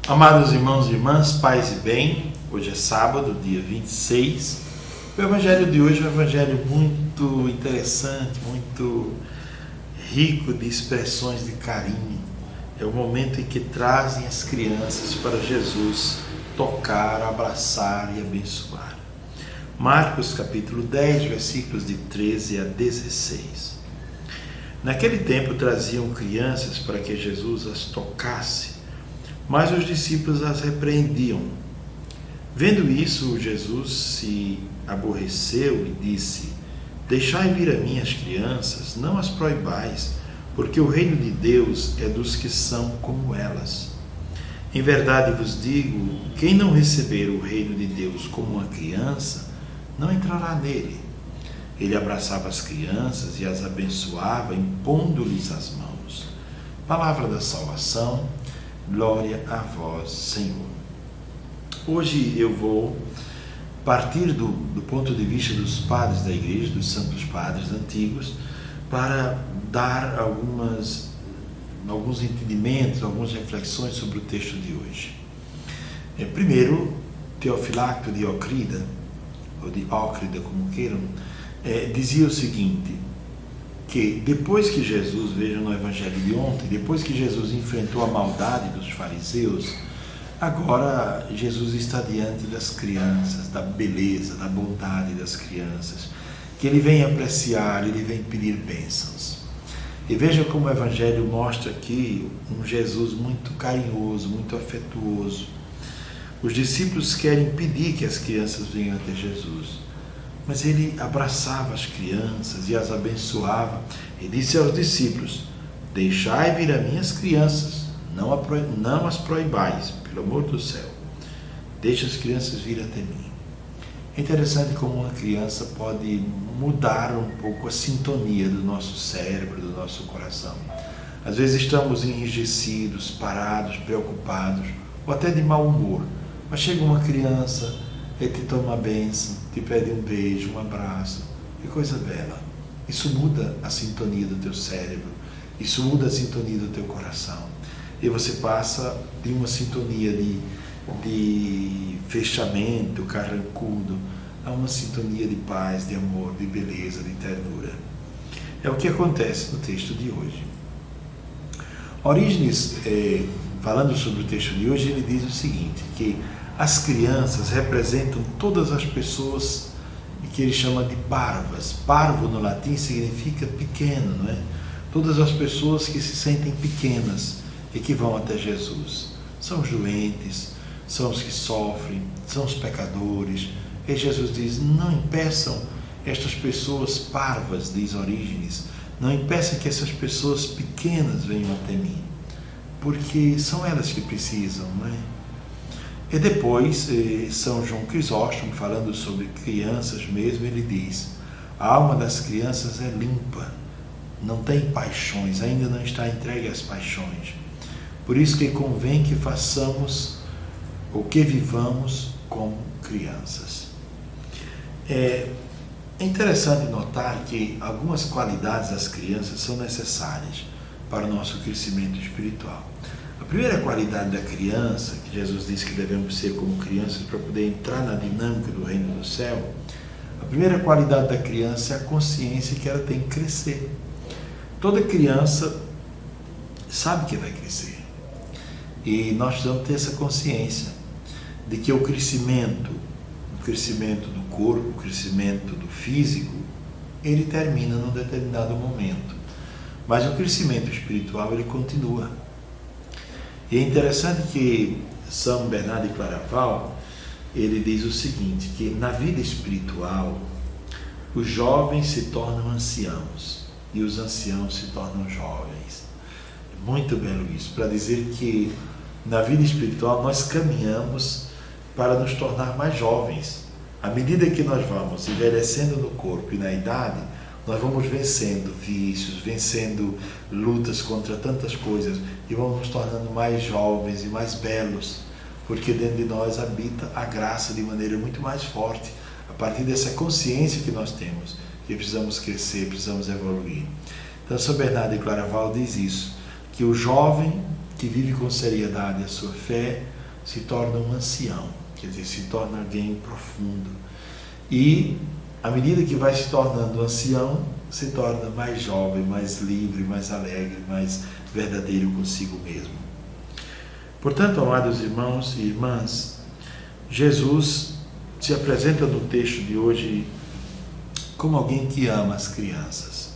Amados irmãos e irmãs, paz e bem, hoje é sábado, dia 26. O evangelho de hoje é um evangelho muito interessante, muito rico de expressões de carinho. É o momento em que trazem as crianças para Jesus tocar, abraçar e abençoar. Marcos capítulo 10, versículos de 13 a 16. Naquele tempo traziam crianças para que Jesus as tocasse, mas os discípulos as repreendiam. Vendo isso, Jesus se aborreceu e disse: Deixai vir a mim as crianças, não as proibais, porque o reino de Deus é dos que são como elas. Em verdade vos digo, quem não receber o reino de Deus como uma criança, não entrará nele. Ele abraçava as crianças e as abençoava, impondo-lhes as mãos. Palavra da salvação. Glória a vós, Senhor. Hoje eu vou partir do ponto de vista dos padres da igreja, dos santos padres antigos, para dar alguns entendimentos, algumas reflexões sobre o texto de hoje. Primeiro, Teofilacto de Ocrida, ou de Ócrida, como queiram, dizia o seguinte, que depois que Jesus, vejam no evangelho de ontem, depois que Jesus enfrentou a maldade dos fariseus, agora Jesus está diante das crianças, da beleza, da bondade das crianças, que ele vem apreciar, ele vem pedir bênçãos. E vejam como o evangelho mostra aqui um Jesus muito carinhoso, muito afetuoso. Os discípulos querem pedir que as crianças venham até Jesus, mas ele abraçava as crianças e as abençoava e disse aos discípulos: Deixai vir a mim as crianças, não as proibais, pelo amor do céu. Deixe as crianças vir até mim. É interessante como uma criança pode mudar um pouco a sintonia do nosso cérebro, do nosso coração. Às vezes estamos enrijecidos, parados, preocupados, ou até de mau humor, mas chega uma criança e te toma a bênção, te pede um beijo, um abraço, que coisa bela. Isso muda a sintonia do teu cérebro, isso muda a sintonia do teu coração. E você passa de uma sintonia de fechamento carrancudo a uma sintonia de paz, de amor, de beleza, de ternura. É o que acontece no texto de hoje. Orígenes, falando sobre o texto de hoje, ele diz o seguinte, que as crianças representam todas as pessoas que ele chama de parvas. Parvo no latim significa pequeno, não é? Todas as pessoas que se sentem pequenas e que vão até Jesus. São os doentes, são os que sofrem, são os pecadores. E Jesus diz: não impeçam estas pessoas parvas, diz Orígenes, não impeçam que essas pessoas pequenas venham até mim, porque são elas que precisam, não é? E depois, São João Crisóstomo, falando sobre crianças mesmo, ele diz: a alma das crianças é limpa, não tem paixões, ainda não está entregue às paixões. Por isso que convém que façamos ou que vivamos como crianças. É interessante notar que algumas qualidades das crianças são necessárias para o nosso crescimento espiritual. A primeira qualidade da criança, que Jesus disse que devemos ser como crianças para poder entrar na dinâmica do reino do céu, a primeira qualidade da criança é a consciência que ela tem que crescer. Toda criança sabe que vai crescer. E nós precisamos ter essa consciência de que o crescimento do corpo, o crescimento do físico, ele termina num determinado momento. Mas o crescimento espiritual, ele continua. E é interessante que São Bernardo de Claraval, ele diz o seguinte, que na vida espiritual, os jovens se tornam anciãos e os anciãos se tornam jovens. É muito belo isso, para dizer que na vida espiritual nós caminhamos para nos tornar mais jovens. À medida que nós vamos envelhecendo no corpo e na idade, nós vamos vencendo vícios, vencendo lutas contra tantas coisas e vamos nos tornando mais jovens e mais belos, porque dentro de nós habita a graça de maneira muito mais forte, a partir dessa consciência que nós temos, que precisamos crescer, precisamos evoluir. Então, São Bernardo de Claraval diz isso, que o jovem que vive com seriedade a sua fé, se torna um ancião, quer dizer, se torna alguém profundo. E, à medida que vai se tornando ancião, se torna mais jovem, mais livre, mais alegre, mais verdadeiro consigo mesmo. Portanto, amados irmãos e irmãs, Jesus se apresenta no texto de hoje como alguém que ama as crianças,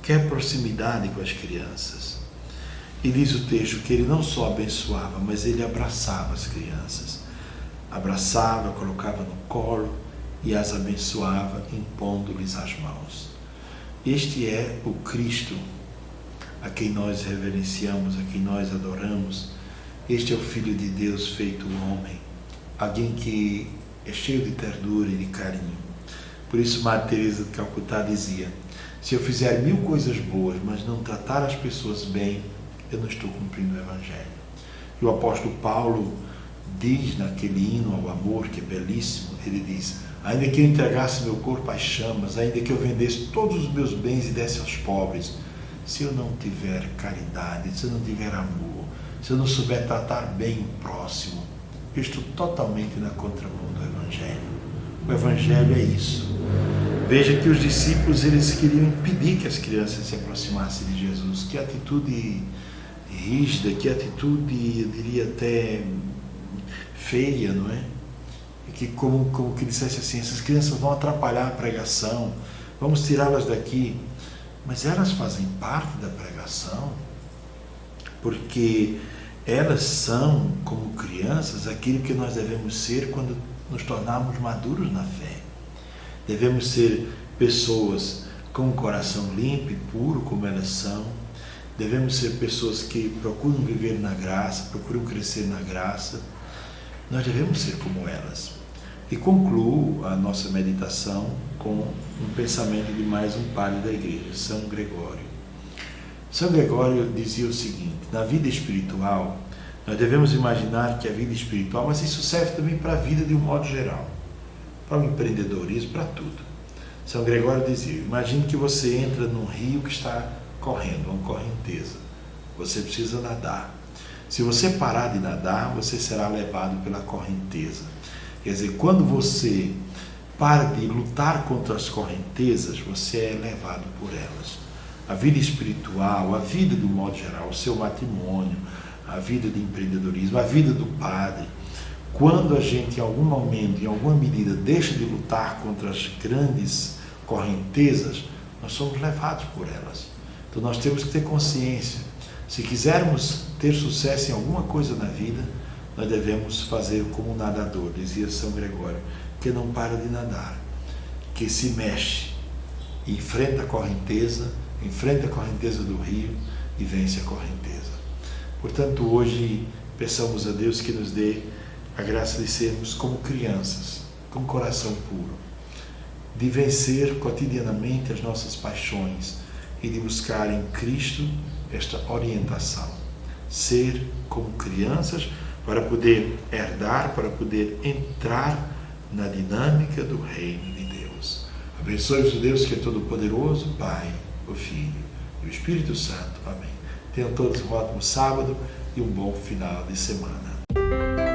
quer proximidade com as crianças. E diz o texto que ele não só abençoava, mas ele abraçava as crianças. Abraçava, colocava no colo e as abençoava, impondo-lhes as mãos. Este é o Cristo a quem nós reverenciamos, a quem nós adoramos. Este é o Filho de Deus feito homem, alguém que é cheio de ternura e de carinho. Por isso Madre Teresa de Calcutá dizia: se eu fizer 1000 coisas boas, mas não tratar as pessoas bem, eu não estou cumprindo o Evangelho. E o apóstolo Paulo diz naquele hino ao amor, que é belíssimo, ele diz: ainda que eu entregasse meu corpo às chamas, ainda que eu vendesse todos os meus bens e desse aos pobres, se eu não tiver caridade, se eu não tiver amor, se eu não souber tratar bem o próximo, eu estou totalmente na contramão do Evangelho. O Evangelho é isso. Veja que os discípulos, eles queriam impedir que as crianças se aproximassem de Jesus. Que atitude rígida, que atitude, eu diria até feia, não é? E que como que dissesse assim, essas crianças vão atrapalhar a pregação, vamos tirá-las daqui. Mas elas fazem parte da pregação, porque elas são, como crianças, aquilo que nós devemos ser quando nos tornarmos maduros na fé. Devemos ser pessoas com um coração limpo e puro, como elas são. Devemos ser pessoas que procuram viver na graça, procuram crescer na graça. Nós devemos ser como elas. E concluo a nossa meditação com um pensamento de mais um padre da igreja, São Gregório. São Gregório dizia o seguinte: na vida espiritual, nós devemos imaginar que a vida espiritual, mas isso serve também para a vida de um modo geral, para o empreendedorismo, para tudo. São Gregório dizia: imagine que você entra num rio que está correndo, uma correnteza. Você precisa nadar. Se você parar de nadar, você será levado pela correnteza. Quer dizer, quando você para de lutar contra as correntezas, você é levado por elas. A vida espiritual, a vida do modo geral, o seu matrimônio, a vida de empreendedorismo, a vida do padre, quando a gente em algum momento, em alguma medida, deixa de lutar contra as grandes correntezas, nós somos levados por elas. Então nós temos que ter consciência. Se quisermos ter sucesso em alguma coisa na vida, nós devemos fazer como um nadador, dizia São Gregório, que não para de nadar, que se mexe, enfrenta a correnteza do rio e vence a correnteza. Portanto, hoje, peçamos a Deus que nos dê a graça de sermos como crianças, com coração puro, de vencer cotidianamente as nossas paixões e de buscar em Cristo esta orientação. Ser como crianças para poder herdar, para poder entrar na dinâmica do reino de Deus. Abençoe-vos o Deus que é todo-poderoso, Pai, o Filho e o Espírito Santo. Amém. Tenham todos um ótimo sábado e um bom final de semana.